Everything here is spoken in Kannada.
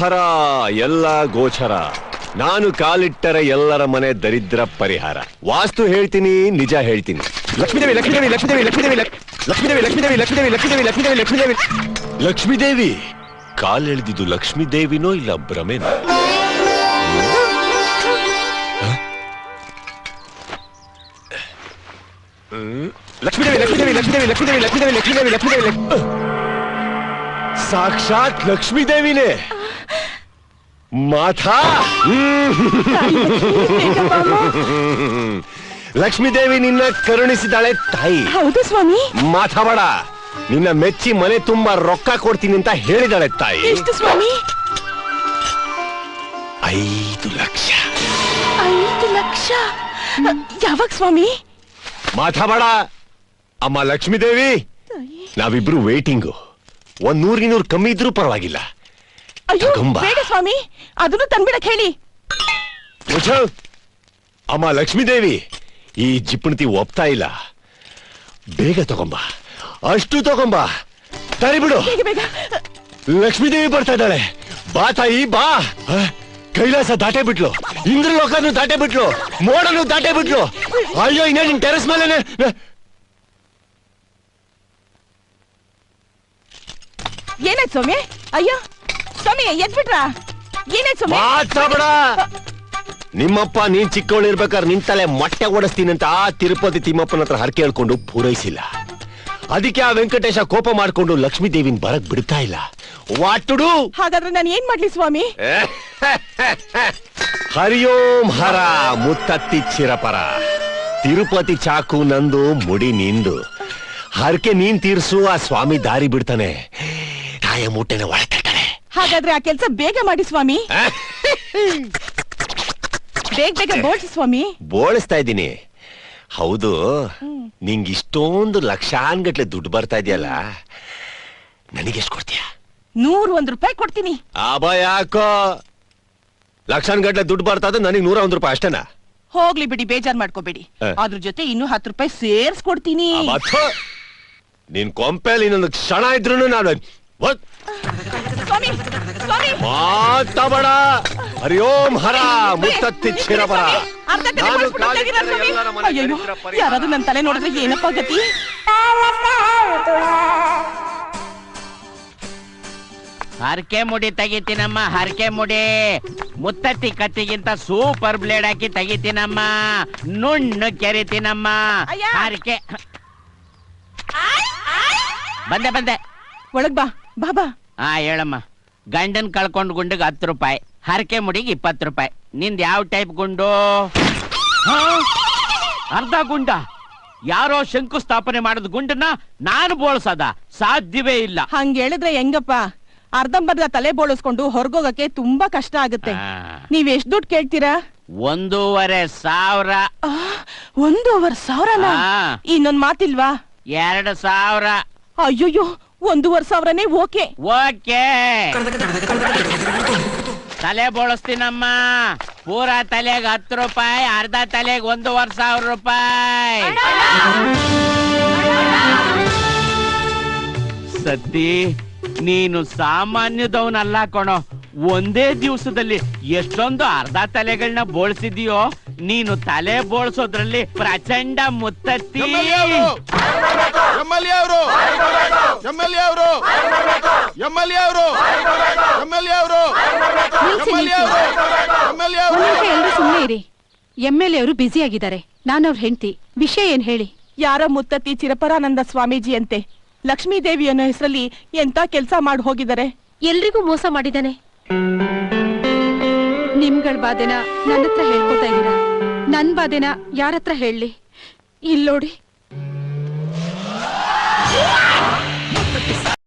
ಹರ ಎಲ್ಲ ಗೋಚರ. ನಾನು ಕಾಲಿಟ್ಟರೆ ಎಲ್ಲರ ಮನೆ ದರಿದ್ರ ಪರಿಹಾರ. ವಾಸ್ತು ಹೇಳ್ತೀನಿ, ನಿಜ ಹೇಳ್ತೀನಿ. ಲಕ್ಷ್ಮೀದೇವಿ ಲಕ್ಷ್ಮೀದೇವಿ ಲಕ್ಷ್ಮೀದೇವಿ ಲಕ್ಷ್ಮೀದೇವಿ ಲಕ್ಷ್ಮೀದೇವಿ ಲಕ್ಷ್ಮೀದೇವಿ ಲಕ್ಷ್ಮೀದೇವಿ ಲಕ್ಷ್ಮೀದೇವಿ ಲಕ್ಷ್ಮೀದೇವಿ ಲಕ್ಷ್ಮೀದೇವಿ ಲಕ್ಷ್ಮೀದೇವಿ ಕಾಲೆಳೆದಿದ್ದು ಲಕ್ಷ್ಮೀದೇವಿನೋ ಇಲ್ಲ ಭ್ರಮೆನೋ? ಲಕ್ಷ್ಮೀದೇವಿ ಲಕ್ಷ್ಮೀದೇವಿ ಲಕ್ಷ್ಮೀದೇವಿ ಲಕ್ಷ್ಮೀದೇವಿ ಲಕ್ಷ್ಮೀದೇವಿ ಲಕ್ಷ್ಮೀದೇವಿ ಲಕ್ಷ್ಮೀದೇವಿ ಸಾಕ್ಷಾತ್ ಲಕ್ಷ್ಮೀದೇವಿನೇ. ಮಾತಾ ಲಕ್ಷ್ಮೀದೇವಿ ನಿನ್ನ ಕರುಣಿಸಿದಾಳೆ ತಾಯಿ. ಹೌದು ಸ್ವಾಮಿ. ಮಾತಾಡ, ನಿನ್ನ ಮೆಚ್ಚಿ ಮನೆ ತುಂಬಾ ರೊಕ್ಕ ಕೊಡ್ತೀನಿ ಅಂತ ಹೇಳಿದಾಳೆ ತಾಯಿ. ಎಷ್ಟು ಸ್ವಾಮಿ? 5 ಲಕ್ಷ. 5 ಲಕ್ಷ? ಯಾವಾಗ ಸ್ವಾಮಿ? ಮಾತಾಡ ಅಮ್ಮ ಲಕ್ಷ್ಮೀದೇವಿ, ನಾವಿಬ್ರು ವೇಟಿಂಗು. 100-200 ಕಮ್ಮಿ ಇದ್ರೂ ಪರವಾಗಿಲ್ಲ. ಅಯ್ಯೋ ಬೇಡ ಸ್ವಾಮಿ, ಅದನ್ನು ತಂದ್ಬಿಡಕ್ ಹೇಳಿ. ಅಮ್ಮ ಲಕ್ಷ್ಮೀದೇವಿ, ಈ ಜಿಪ್ಪಣತಿ ಒಪ್ತಾ ಇಲ್ಲ. ಬೇಗ ತಗೊಂಬ, ಅಷ್ಟು ತಗೊಂಬ. ತರಿಬಿಡು. ಲಕ್ಷ್ಮೀದೇವಿ ಬರ್ತಾ ಇದ್ದಾಳೆ. ಬಾ ತಾಯಿ ಬಾ. ಕೈಲಾಸ ದಾಟೆ ಬಿಟ್ಲು, ಇಂದ್ರಲೋಕನು ದಾಟೆ ಬಿಟ್ಲು, ಮೋಡನು ದಾಟೆ ಬಿಟ್ಲು. ಅಯ್ಯೋ ಇನ್ನೇ ನಿನ್ ಟೆರೆಸ್ ಮೇಲೆ. ಏನಾಯ್ತು ಸ್ವಾಮಿ? ಅಯ್ಯೋ ಸ್ವಾಮಿ ಎದ್ಬಿಟ್ರ? ಏನಾಯ್ತು ಸ್ವಾಮಿ? ಮಾತಾಡ. ನಿಮ್ಮಪ್ಪ ನೀನ್ ಚಿಕ್ಕವಳಿರ್ಬೇಕಾದ್ರೆ ನಿನ್ ತಲೆ ಮೊಟ್ಟೆ ಓಡಿಸ್ತೀನಿ ಅಂತ ಆ ತಿರುಪತಿ ತಿಮ್ಮಪ್ಪನ ಹತ್ರ ಹರಕೆ ಹೇಳ್ಕೊಂಡು ಪೂರೈಸಿಲ್ಲ. ಅದಕ್ಕೆ ಆ ವೆಂಕಟೇಶ ಕೋಪ ಮಾಡ್ಕೊಂಡು ಲಕ್ಷ್ಮೀ ದೇವಿನ ಬರಕ್ ಬಿಡ್ತಾ ಇಲ್ಲ. ವಾಟುಡು. ಹಾಗಾದ್ರೆ ನಾನು ಏನ್ ಮಾಡ್ಲಿ ಸ್ವಾಮಿ? ಹರಿಯೋಂ ಹರ ಮುತ್ತತ್ತಿ ಚಿರಪರ. ತಿರುಪತಿ ಚಾಕು ನಂದು, ಮುಡಿ ನಿಂದು. ಹರಕೆ ನೀನ್ ತೀರ್ಸು, ಆ ಸ್ವಾಮಿ ದಾರಿ ಬಿಡ್ತಾನೆ. ತಾಯ ಮೂಟೆನ ಒಳತಟ್ಟಾನೆ. ಹಾಗಾದ್ರೆ ಆ ಕೆಲ್ಸ ಬೇಗ ಮಾಡಿ ಸ್ವಾಮಿ. ಬೇಗ ಬೇಗ ಬೋಳ್ಸಿ ಸ್ವಾಮಿ. ಬೋಳಿಸ್ತಾ ಇದ್ದೀನಿ. ಹೌದು, ನಿಂಗೆ ಇಷ್ಟೊಂದು ಲಕ್ಷಾನ್ಗಟ್ಲೆ ದುಡ್ಡು ಬರ್ತಾ ಇದೆಯಲ್ಲ, ನನಗೆಷ್ಟು ಕೊಡ್ತೀಯ? 101 ರೂಪಾಯಿ ಕೊಡ್ತೀನಿ. ಆಬಾ ಯಾಕೋ ಲಕ್ಷಾನ್ಗಟ್ಲೆ ದುಡ್ಡು ಬರ್ತಾ ಇದ್ದು, ನನಗೆ 101 ರೂಪಾಯಿ ಅಷ್ಟೇನಾ? ಹೋಗ್ಲಿ ಬಿಡಿ, ಬೇಜಾರ್ ಮಾಡ್ಕೋಬೇಡಿ. ಅದ್ರ ಜೊತೆ ಇನ್ನೂ 10 ರೂಪಾಯಿ ಸೇರ್ಸ್ಕೊಡ್ತೀನಿ. ನಿನ್ ಕೊಂಪೆಲಿ ಇನ್ನೊಂದು ಕ್ಷಣ ಇದ್ರು ನಾನು ಮಾತಾಡ. ಹರಿಯೋಂ ಹರ ಮುತ್ತತ್ತಿ ಚಿರಪರ. ಯಾರಾದ್ರೂ ನನ್ನ ತಲೆ ನೋಡಿದ್ರೆ ಏನಪ್ಪ ಗತಿ? ಹರಕೆ ಮುಡಿ ತೆಗಿತೀನಮ್ಮ, ಹರಕೆ ಮುಡಿ. ಮುತ್ತತ್ತಿ ಕತ್ತಿಗಿಂತ ಸೂಪರ್ ಬ್ಲೇಡ್ ಹಾಕಿ ತೆಗಿತೀನಮ್ಮ. ನುಣ್ಣು ಕೆರಿತೀನಮ್ಮ. ಹರಕೆ ಬಂದೆ ಒಳಗ್ ಬಾ ಬಾಬಾ. ಹೇಳಮ್ಮ. ಗಂಡನ್ ಕಳ್ಕೊಂಡ್ ಗುಂಡಿಗೆ 10 ರೂಪಾಯಿ, ಹರಕೆ ಮುಡಿಗೆ 20 ರೂಪಾಯಿ. ನಿಂದ್ ಯಾವ ಟೈಪ್ ಗುಂಡು? ಅರ್ಧ ಗುಂಡ? ಯಾರೋ ಶಂಕುಸ್ಥಾಪನೆ ಮಾಡಿದ ಗುಂಡನ್ನ ನಾನು ಬೋಳ್ಸದ? ಸಾಧ್ಯವೇ ಇಲ್ಲ. ಹಂಗ ಹೇಳಿದ್ರೆ ಹೆಂಗಪ್ಪ? ಅರ್ಧಂಬರ್ಧ ತಲೆ ಬೋಳಿಸ್ಕೊಂಡು ಹೊರಗೋಗಕ್ಕೆ ತುಂಬಾ ಕಷ್ಟ ಆಗುತ್ತೆ. ನೀವ್ ಎಷ್ಟ್ ದುಡ್ಡು ಕೇಳ್ತೀರಾ? 1,500,000. 1,500,000? ಇನ್ನೊಂದ್ ಮಾತಿಲ್ವಾ? 2,000. ಅಯ್ಯೋಯ್ಯೋ, 1,500,000ನೇ ಓಕೆ. ಓಕೆ, ತಲೆ ಬೋಳಿಸ್ತೀನಮ್ಮ. ಪೂರಾ ತಲೆಗೆ 10 ರೂಪಾಯಿ, ಅರ್ಧ ತಲೆಗೆ 1,500,000 ರೂಪಾಯಿ. ಸತ್ತಿ, ನೀನು ಸಾಮಾನ್ಯದವನಲ್ಲ ಕಣೋ. ಒಂದೇ ದಿವಸದಲ್ಲಿ ಎಷ್ಟೊಂದು ಅರ್ಧ ತಲೆಗಳನ್ನ ಬೋಳ್ಸಿದೀಯೋ. ನೀನು ತಲೆ ಬೋಳ್ಸೋದ್ರಲ್ಲಿ ಪ್ರಚಂಡ ಮುತ್ತತ್ತಿ. ಸುಮ್ಮನೆ ಇರಿ. MLA ಅವರು ಬ್ಯುಸಿ ಆಗಿದ್ದಾರೆ. ನಾನು ಅವ್ರ ಹೆಂಡತಿ. ವಿಷಯ ಏನ್ ಹೇಳಿ? ಯಾರೋ ಮುತ್ತತ್ತಿ ಚಿರಪರಾನಂದ ಸ್ವಾಮೀಜಿ ಅಂತೆ ಲಕ್ಷ್ಮೀದೇವಿ ಅನ್ನೋ ಹೆಸರಲ್ಲಿ ಎಂತ ಕೆಲ್ಸ ಮಾಡಿ ಹೋಗಿದ್ದಾರೆ. ಎಲ್ರಿಗೂ ಮೋಸ ಮಾಡಿದಾನೆ. ನಿಮ್ಗಳ ಬಾಧೆನ ನನ್ನ ಹತ್ರ ಹೇಳ್ಕೊತಾ ಇದ್ದೀರಾ. ನನ್ ಬಾಧೆನ ಯಾರತ್ರ ಹೇಳಿ? ಇಲ್ಲೋಡಿ,